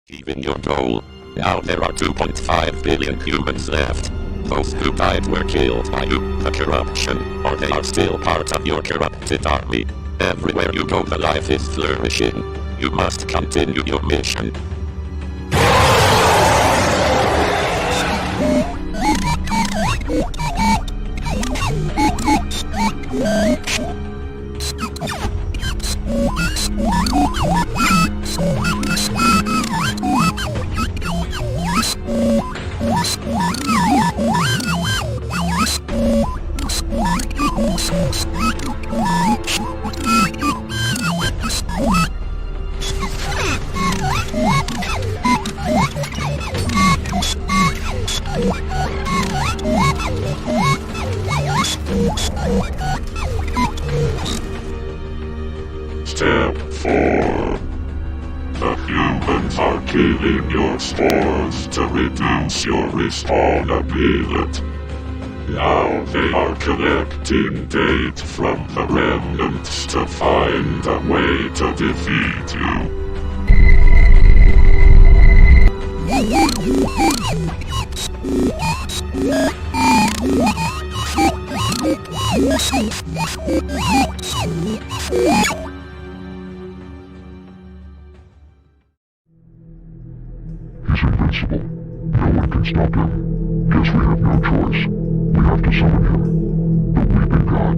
Achieving your goal. Now there are 2.5 billion humans left. Those who died were killed by you, the corruption, or they are still part of your corrupted army. Everywhere you go the life is flourishing. You must continue your mission. Step 4. The humans are killing your spores to reduce your respawnability. Now they are collecting data from the remnants to find a way to defeat you. He's invincible. No one can stop him. Guess we have no choice. We have to summon him. The Weeping God.